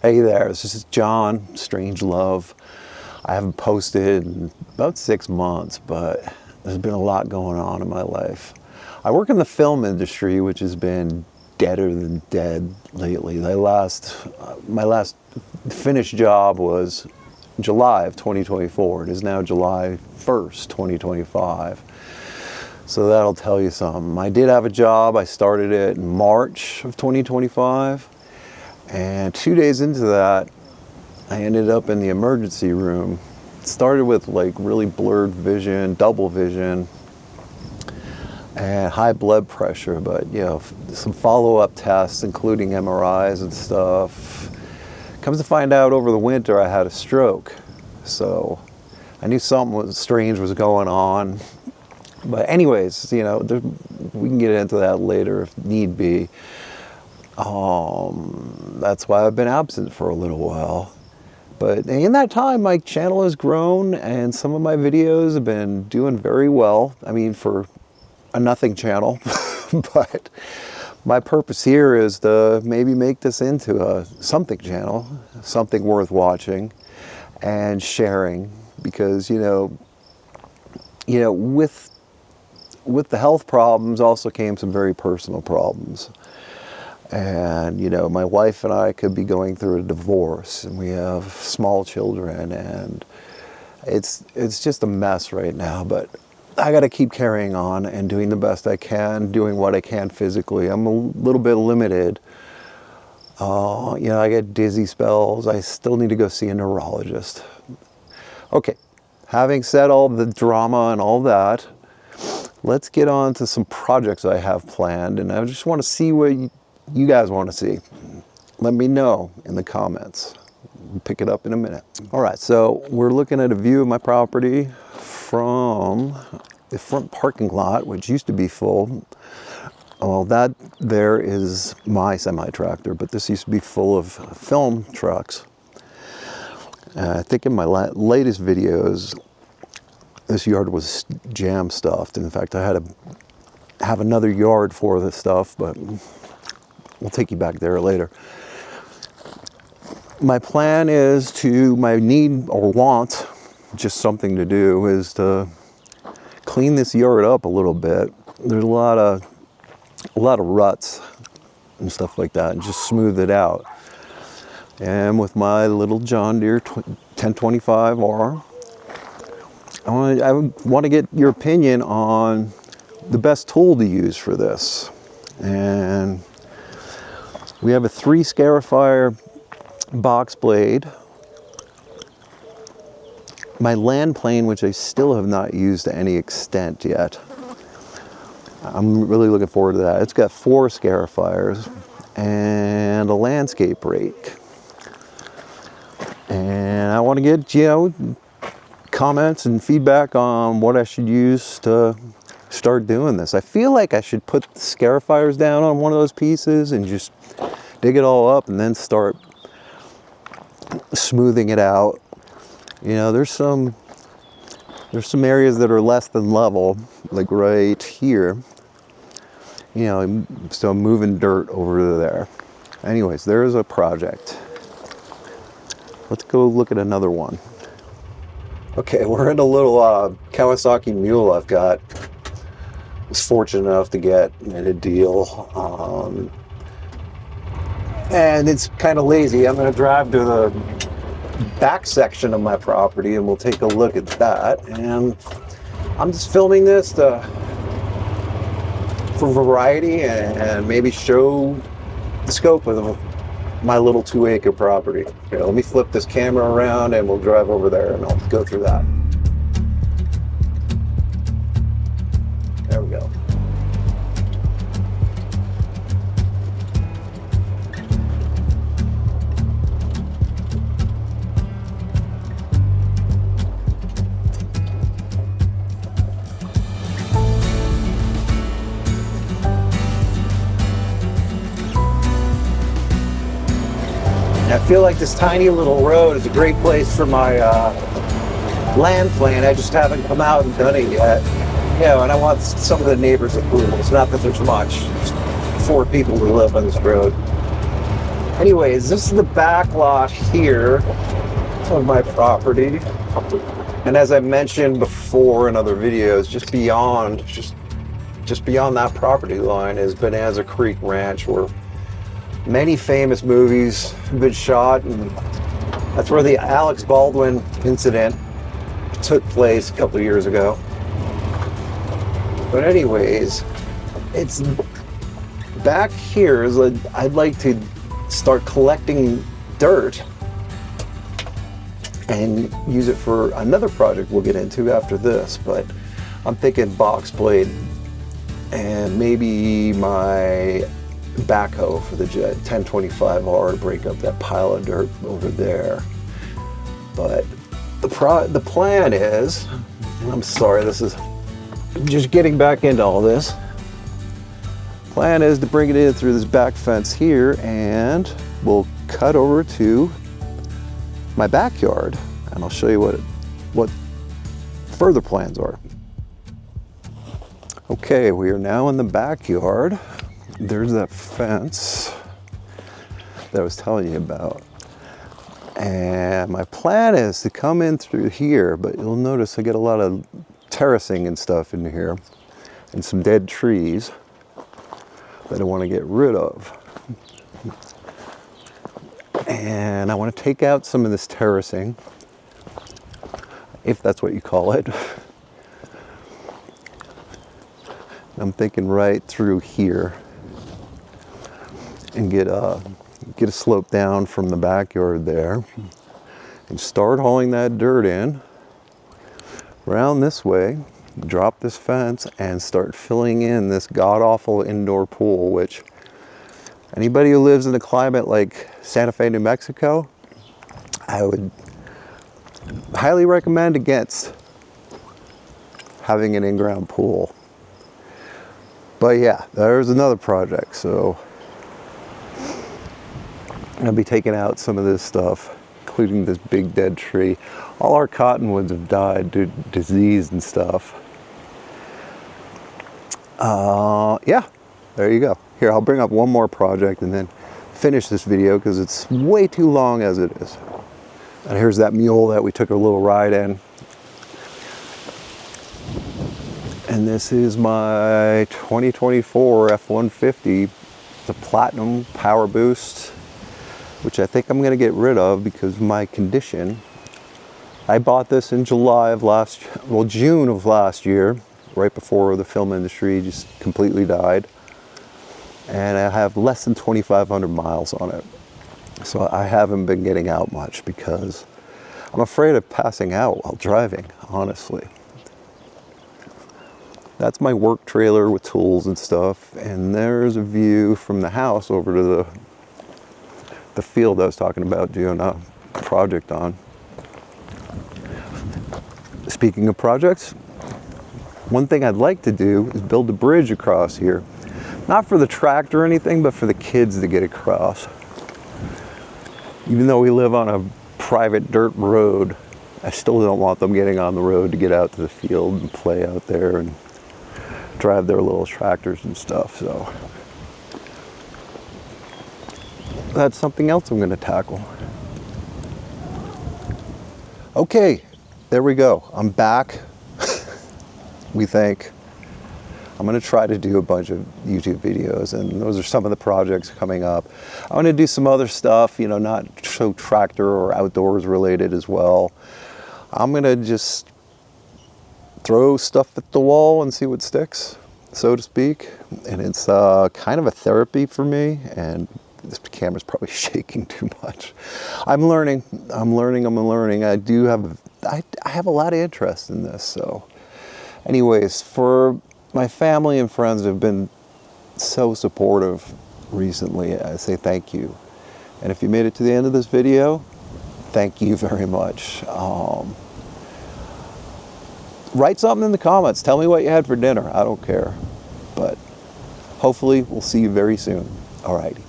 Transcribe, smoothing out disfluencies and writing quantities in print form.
Hey there, this is John, Strangelove. I haven't posted in about 6 months, but there's been a lot going on in my life. I work in the film industry, which has been deader than dead lately. My last finished job was July of 2024. It is now July 1st, 2025. So that'll tell you something. I did have a job. I started it in March of 2025. And 2 days into that, I ended up in the emergency room. It started with like really blurred vision, double vision, and high blood pressure, but you know, some follow-up tests, including MRIs and stuff. Comes to find out over the winter I had a stroke. So I knew something strange was going on. But anyways, you know, we can get into that later if need be. That's why I've been absent for a little while. But in that time, my channel has grown and some of my videos have been doing very well. I mean, for a nothing channel. But my purpose here is to maybe make this into a something channel, something worth watching and sharing. Because, you know, with the health problems also came some very personal problems. And, you know, my wife and I could be going through a divorce, and we have small children, and it's just a mess right now. But I got to keep carrying on and doing the best I can, doing what I can physically. I'm a little bit limited. You know, I get dizzy spells. I still need to go see a neurologist. Okay, having said all the drama and all that, let's get on to some projects I have planned, and I just want to see what you guys want to see. Let me know in the comments. We'll pick it up in a minute. All right, so we're looking at a view of my property from the front parking lot, which used to be full. Well, that there is my semi-tractor, but this used to be full of film trucks. I think in my latest videos, this yard was jam stuffed. In fact, I had to have another yard for this stuff, but we'll take you back there later. My plan is my need or want, just something to do, is to clean this yard up a little bit. There's a lot of ruts and stuff like that, and just smooth it out. And with my little John Deere 1025R, I want to get your opinion on the best tool to use for this. And we have a 3 Scarifier box blade, my land plane, which I still have not used to any extent yet. I'm really looking forward to that. It's got 4 Scarifiers and a landscape rake. And I want to get, you know, comments and feedback on what I should use to start doing this. I feel like I should put the Scarifiers down on one of those pieces and just dig it all up and then start smoothing it out. You know, there's some areas that are less than level, like right here. You know, so I'm moving dirt over there. Anyways, there's a project. Let's go look at another one. Okay, we're in a little Kawasaki mule I've got. I was fortunate enough to get in a deal. And it's kind of lazy. I'm going to drive to the back section of my property and we'll take a look at that. And I'm just filming this for variety and maybe show the scope of my little 2-acre property. Here, let me flip this camera around and we'll drive over there and I'll go through that. There we go. I feel like this tiny little road is a great place for my land plan. I just haven't come out and done it yet. You know, and I want some of the neighbors' approval. It's not that there's much. It's 4 people who live on this road. Anyways, this is the back lot here of my property. And as I mentioned before in other videos, just beyond that property line is Bonanza Creek Ranch, where many famous movies have been shot, and that's where the Alex Baldwin incident took place a couple of years ago. But anyways, it's back here is I'd like to start collecting dirt and use it for another project we'll get into after this, but I'm thinking box blade and maybe my backhoe for the 1025R to break up that pile of dirt over there. But the plan is, and I'm sorry, this is just getting back into all this. Plan is to bring it in through this back fence here, and we'll cut over to my backyard, and I'll show you what further plans are. Okay, we are now in the backyard. There's that fence that I was telling you about. And my plan is to come in through here, but you'll notice I get a lot of terracing and stuff in here and some dead trees that I want to get rid of. And I want to take out some of this terracing, if that's what you call it. I'm thinking right through here and get a slope down from the backyard there and start hauling that dirt in around this way, drop this fence, and start filling in this god-awful indoor pool, which anybody who lives in a climate like Santa Fe, New Mexico, I would highly recommend against having an in-ground pool. But yeah, there's another project, so I'm gonna be taking out some of this stuff, including this big dead tree. All our cottonwoods have died due to disease and stuff. Yeah, there you go. Here, I'll bring up one more project and then finish this video because it's way too long as it is. And here's that mule that we took a little ride in. And this is my 2024 F-150. It's a Platinum Power Boost, which I think I'm going to get rid of because of my condition. I bought this in June of last year, right before the film industry just completely died. And I have less than 2,500 miles on it. So I haven't been getting out much because I'm afraid of passing out while driving, honestly. That's my work trailer with tools and stuff, and there's a view from the house over to the field I was talking about doing a project on. Speaking of projects, one thing I'd like to do is build a bridge across here. Not for the tractor or anything, but for the kids to get across. Even though we live on a private dirt road, I still don't want them getting on the road to get out to the field and play out there and drive their little tractors and stuff. So that's something else I'm going to tackle. Okay, there we go. I'm back. We think. I'm going to try to do a bunch of YouTube videos, and those are some of the projects coming up. I'm going to do some other stuff, you know, not so tractor or outdoors related as well. I'm going to just throw stuff at the wall and see what sticks, so to speak. And it's kind of a therapy for me, and this camera's probably shaking too much. I'm learning. I have a lot of interest in this. So anyways, for my family and friends have been so supportive recently, I say thank you. And if you made it to the end of this video, thank you very much. Write something in the comments. Tell me what you had for dinner. I don't care. But hopefully we'll see you very soon. Alrighty.